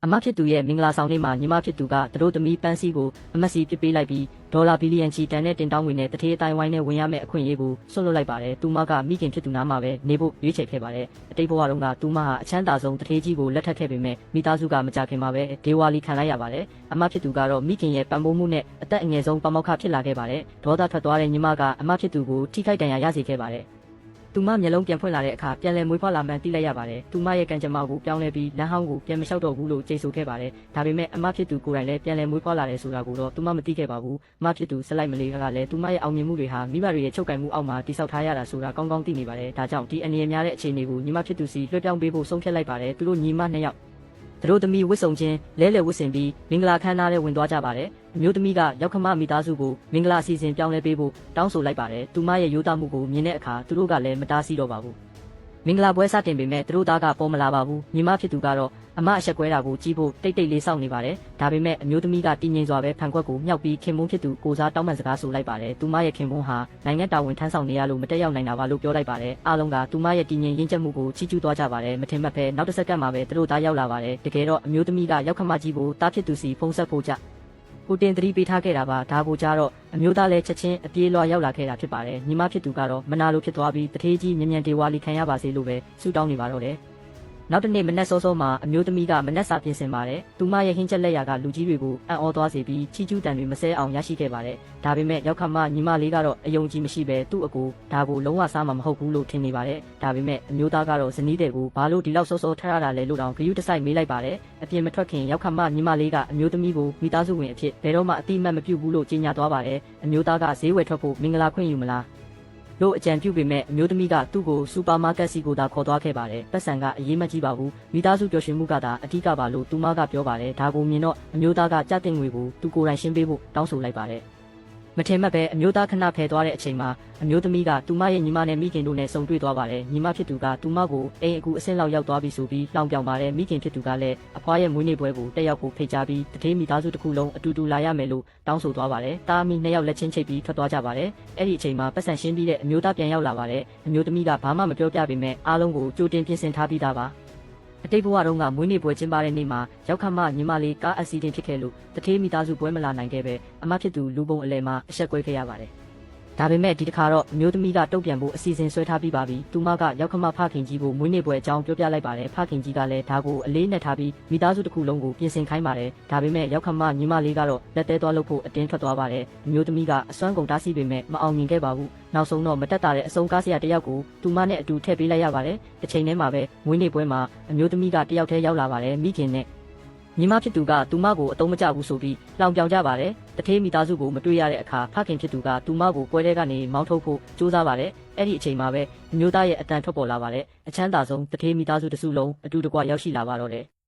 အမဖြစ်သူရဲ့မင်္ဂလာဆောင်နေ့မှာညီမဖြစ်သူကသူတို့သမီးပန်းစည်းကိုအမတ်စီပစ်ပေးလိုက်ပြီးဒေါ်လာဘီလီယံချီတန်တဲ့တင်တောင်းငွေနဲ့တထေးအတိုင်းဝိုင်းနဲ့ဝင်ရမယ့်အခွင့်အရေးကိုဆွတ်လွတ်လိုက်ပါတယ်။သူမကမိခင်ဖြစ်သူနားမှာပဲနေဖို့ရွေးချယ်ခဲ့ပါတယ်။အတိတ်ဘဝတုန်းကသူမဟာအချမ်းသာဆုံးတထေးကြီးကိုလက်ထပ်ခဲ့ပေမဲ့မိသားစုကမကြခင်မှာပဲဒေဝါလီခံလိုက်ရပါတယ်။အမဖြစ်သူကတော့မိခင်ရဲ့ပံ့ပိုးမှုနဲ့အသက်အငယ်ဆုံးပမောက္ခဖြစ်လာခဲ့ပါတယ်။ဒေါသထွက်သွားတဲ့ညီမကအမဖြစ်သူကိုထိခိုက်ဒဏ်ရာရစေခဲ့ပါတယ်။သူမမျက်လုံးပြန်ဖွင့်လာတဲ့အခါပြန်လည်မွေးဖွားလာမှန်းသိလိုက်ရပါတယ်။သူမရဲ့ကံကြမ္မာကိုပြောင်းလဲပြီးလမ်းဟောင်းကိုပြန်မလျှောက်တော့ဘူးလို့ကြေဆိုခဲ့ပါတယ်။ဒါပေမဲ့အမဖြစ်သူကိုယ်တိုင်လည်းပြန်လည်မွေးဖွားလာတယ်ဆိုတာကိုတော့သူမမသိခဲ့ပါဘူး။အမဖြစ်သူဆက်လိုက်မလေးကလည်းသူမရဲ့အောင်မြင်မှုတွေဟာမိဘတွေရဲ့ချုပ်ကိုင်မှုအောက်မှာတိဆောက်ထားရတာဆိုတာကောင်းကောင်းသိနေပါတယ်။ဒါကြောင့်ဒီအနေအများတဲ့အခြေအနေကိုညီမဖြစ်သူစီလွှဲပြောင်းပေးဖို့ဆုံးဖြတ်လိုက်ပါတယ်။သူတို့ညီမနှစ်ယောက်သူတို့သမီးဝစ်စုံချင်းလဲလှယ်ဝစ်ဆင်ပြီးမင်္ဂလာခမ်းနားထဲဝင်သွားကြပါတယ်။အမျိုးသမီးကရောက်ခမမိသားစုကိုမင်္ဂလာအစီအစဉ်ပြောင်းလဲပေးဖို့တောင်းဆိုလိုက်ပါတယ်။သူမရဲ့ရိုးသားမှုကိုမြင်တဲ့အခါသူတို့ကလည်းမတားဆီးတော့ပါဘူး။မင်္ဂလာပွဲစတင်ပေမဲ့သူတို့သားကပေါ်မလာပါဘူးညီမဖြစ်သူကတော့အမအဆက်ကွဲတာကိုကြီးဖို့တိတ်တိတ်လေးစောင့်နေပါတယ်ဒါပေမဲ့အမျိုးသမီးကတည်ငြိမ်စွာပဲဖန်ခွက်ကိုမြောက်ပြီးခင်မုန်းဖြစ်သူကိုစားတောင်းပန်စကားဆိုလိုက်ပါတယ်သူမရဲ့ခင်မုန်းဟာနိုင်ငံတာဝန်ထမ်းဆောင်နေရလို့မတက်ရောက်နိုင်တာပါလို့ပြောလိုက်ပါတယ်အားလုံးကသူမရဲ့တည်ငြိမ်ရင်းချက်မှုကိုချီးကျူးသွားကြပါတယ်မထင်မှတ်ပဲနောက်တစ်စက္ကန့်မှာပဲသူတို့သားရောက်လာပါတယ်တကယ်တော့အမျိုးသမီးကရောက်ခမကြီးကိုတားဖြစ်သူစီဖုံးဆက်ဖို့ကြကိုတင်သတိပေးထားခဲ့တာပါဒါကိုကြတော့အမျိုးသားလည်းချက်ချင်းအပြေးလွှာရောက်လာခဲ့တာဖြစ်ပါတယ်ညီမဖြစ်သူကတော့မနာလိုဖြစ်သွားပြီးတထေးကြီးမြန်မြန်ဒေဝါလီခံရပါစေလို့ပဲဆုတောင်းနေပါတော့တယ်နောက်တစ်နေ့မနက်စောစောမှာအမျိုးသမီးကမနက်စာပြင်ဆင်ပါတယ်။သူမရဲ့ဟင်းချက်လက်ရာကလူကြီးတွေကိုအံ့ဩသွားစေပြီးချီကျူးတန်တွေမဆဲအောင်ရရှိခဲ့ပါတယ်။ဒါပေမဲ့ရောက်ခမညီမလေးကတော့အယုံကြည်မရှိပဲသူ့အကိုဒါကိုလုံးဝစားမှာမဟုတ်ဘူးလို့ထင်နေပါတယ်။ဒါပေမဲ့အမျိုးသားကတော့ဇနီးတဲ့ကိုဘာလို့ဒီလောက်စောစောထရတာလဲလို့တောင်ဂရုတစိုက်မေးလိုက်ပါတယ်။အပြင်မထွက်ခင်ရောက်ခမညီမလေးကအမျိုးသမီးကိုမိသားစုဝင်အဖြစ်ဘယ်တော့မှအတိအမှတ်မပြုဘူးလို့ကြေညာသွားပါတယ်။အမျိုးသားကဈေးဝယ်ထွက်ဖို့မင်္ဂလာခွင့်ယူမလားလို့အကြံပြုပေမဲ့အမျိုးသမီးကသူ့ကိုစူပါမားကတ်စီကိုသာခေါ်သွားခဲ့ပါတယ်။ပတ်စံကအရေးမကြီးပါဘူး။မိသားစုပျော်ရွှင်မှုကသာအထူးကပါလို့သူမကပြောပါတယ်။ဒါကိုမြင်တော့အမျိုးသားကကြတဲ့ငွေကိုသူကိုယ်တိုင်ရှင်းပေးဖို့တောင်းဆိုလိုက်ပါတယ်။မထင်မှတ်ပဲအမျိုးသားခဏဖယ်သွားတဲ့အချိန်မှာအမျိုးသမီးကသူမရဲ့ညီမနဲ့မိခင်တို့နဲ့ဆုံတွေ့သွားပါတယ်။ညီမဖြစ်သူကသူမကိုအိမ်အကူအဆင့်လောက်ရောက်သွားပြီဆိုပြီးလောင်ပြောင်ပါတယ်။မိခင်ဖြစ်သူကလည်းအဖွားရဲ့မွေးနေ့ပွဲကိုတက်ရောက်ဖို့ဖိတ်ကြားပြီးတထေးမိသားစုတစ်ခုလုံးအတူတူလာရမယ်လို့တောင်းဆိုသွားပါတယ်။တားမီနှစ်ယောက်လက်ချင်းချိတ်ပြီးထွက်သွားကြပါတယ်။အဲ့ဒီအချိန်မှာပတ်စံရှင်းပြီးတဲ့အမျိုးသားပြန်ရောက်လာပါတယ်။အမျိုးသမီးကဘာမှမပြောပြပေမဲ့အားလုံးကိုကြိုတင်ပြင်ဆင်ထားပြီးသားပါ။အတိတ်ဘဝတုန်းကမွေးနေ့ပွဲကျင်းပတဲ့နေ့မှာရောက်ခမညီမလေးကားအက်ဆီဒင့်ဖြစ်ခဲ့လို့တထေးမိသားစုပွဲမလာနိုင်ခဲ့ပဲအမဖြစ်သူလူပုံအလဲမှာအဆက်ကွဲခဲ့ရပါတယ်ဒါပေမဲ့ဒီတစ်ခါတော့အမျိုးသမီးကတုတ်ပြန်ဖို့အစီအစဉ်ဆွဲထားပြီးပါပြီ။သူမကရောက်ခမဖခင်ကြီးကိုမွေးနေ့ပွဲအကြောင်းပြောပြလိုက်ပါတယ်။ဖခင်ကြီးကလည်းဒါကိုအလေးနဲ့ထားပြီးမိသားစုတစ်ခုလုံးကိုပြင်ဆင်ခိုင်းပါတယ်။ဒါပေမဲ့ရောက်ခမညီမလေးကတော့လက်သေးသွားလို့ဖို့အတင်းထွက်သွားပါတယ်။အမျိုးသမီးကအစွမ်းကုန်တားဆီးပေမဲ့မအောင်မြင်ခဲ့ပါဘူး။နောက်ဆုံးတော့မတက်တာတဲ့အစုံကားစရာတယောက်ကိုသူမနဲ့အတူထည့်ပေးလိုက်ရပါတယ်။တစ်ချိန်တည်းမှာပဲမွေးနေ့ပွဲမှာအမျိုးသမီးကတယောက်တည်းရောက်လာပါတယ်။မိခင်နဲ့ညီမဖြစ်သူကသူမကိုအတုံးမကျဘူးဆိုပြီးလောင်ပြောင်ကြပါတယ်။တထေးမိသားစုကိုမတွေ့ရတဲ့အခါဖခင်ဖြစ်သူကသူမကိုပွဲထဲကနေမောင်းထုတ်ဖို့ကြိုးစားပါတယ်။အဲ့ဒီအချိန်မှာပဲအမျိုးသားရဲ့အတန်ထွက်ပေါ်လာပါတယ်။အချမ်းသာဆုံးတထေးမိသားစုတစုလုံးအတူတကွရောက်ရှိလာပါတော့တယ်။